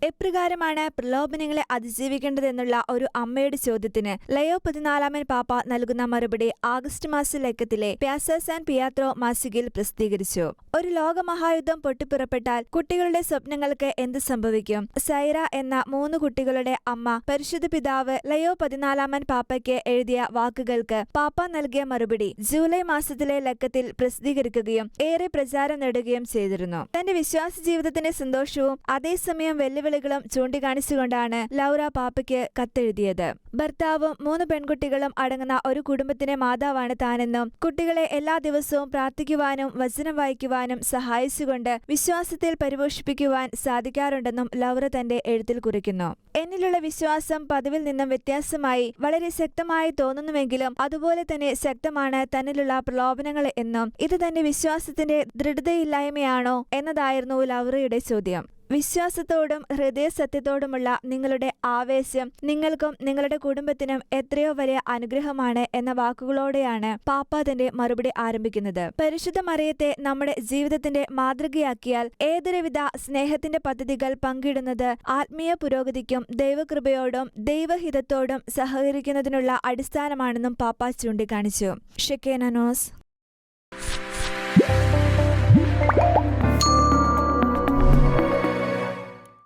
എപ്രകാരമാണ് പ്രലോഭനങ്ങളെ അതിജീവിക്കേണ്ടതെന്നുള്ള ഒരു അമ്മയുടെ ചോദ്യത്തിന് ലയോ 14 പാപ്പ നൽകുന്ന മറുപടി ആഗസ്റ്റ് മാസ ലക്കത്തിലെ പ്യാസ സാൻ പിയാത്രോ മാസികയിൽ പ്രസിദ്ധീകരിച്ചു. ഒരു ലോകമഹായുദ്ധം പൊട്ടിപ്പുറപ്പെട്ടാൽ കുട്ടികളുടെ സ്വപ്നങ്ങൾക്ക് എന്ത് സംഭവിക്കും? സൈറ എന്ന 3 കുട്ടികളുടെ അമ്മ പരിശുദ്ധ പിതാവ് ലയോ 14 പാപ്പയ്ക്ക് എഴുതിയ വാക്കുകൾക്ക് പാപ്പ നൽകിയ മറുപടി ജൂലൈ മാസത്തിലെ ലക്കത്തിൽ പ്രസിദ്ധീകരിക്കുകയും ഏറെ പ്രചാരം നേടുകയും ചെയ്തിരുന്നു. തന്റെ വിശ്വാസ ജീവിതത്തിന്റെ സന്തോഷവും അതേസമയം വെല്ലുവിളികളും ചൂണ്ടിക്കാണിച്ചുകൊണ്ടാണ് ലൗറ പാപ്പയ്ക്ക് കത്തെഴുതിയത്. ഭർത്താവും 3 പെൺകുട്ടികളും അടങ്ങുന്ന ഒരു കുടുംബത്തിന്റെ മാതാവാണ് താനെന്നും കുട്ടികളെ എല്ലാ ദിവസവും പ്രാർത്ഥിക്കുവാനും വചനം വായിക്കുവാനും സഹായിച്ചുകൊണ്ട് വിശ്വാസത്തിൽ പരിപോഷിപ്പിക്കുവാൻ സാധിക്കാറുണ്ടെന്നും ലൗറ തന്റെ എഴുത്തിൽ കുറിക്കുന്നു. എന്നിലുള്ള വിശ്വാസം പതിവിൽ നിന്നും വ്യത്യാസമായി വളരെ ശക്തമായി തോന്നുന്നുവെങ്കിലും അതുപോലെ തന്നെ ശക്തമാണ് തന്നിലുള്ള പ്രലോഭനങ്ങൾ എന്നും ഇത് തന്റെ വിശ്വാസത്തിന്റെ ദൃഢതയില്ലായ്മയാണോ എന്നതായിരുന്നു ലൗറയുടെ ചോദ്യം. വിശ്വാസത്തോടും ഹൃദയസത്യത്തോടുമുള്ള നിങ്ങളുടെ ആവേശം നിങ്ങൾക്കും നിങ്ങളുടെ കുടുംബത്തിനും എത്രയോ വലിയ അനുഗ്രഹമാണ് എന്ന വാക്കുകളോടെയാണ് പാപ്പ തന്റെ മറുപടി ആരംഭിക്കുന്നത്. പരിശുദ്ധ മറിയത്തെ നമ്മുടെ ജീവിതത്തിന്റെ മാതൃകയാക്കിയാൽ ഏതൊരുവിധ സ്നേഹത്തിന്റെ പദ്ധതികൾ പങ്കിടുന്നത് ആത്മീയ പുരോഗതിക്കും ദൈവകൃപയോടും ദൈവഹിതത്തോടും സഹകരിക്കുന്നതിനുള്ള അടിസ്ഥാനമാണെന്നും പാപ്പ ചൂണ്ടിക്കാണിച്ചു. ഷെക്കേന ന്യൂസ്.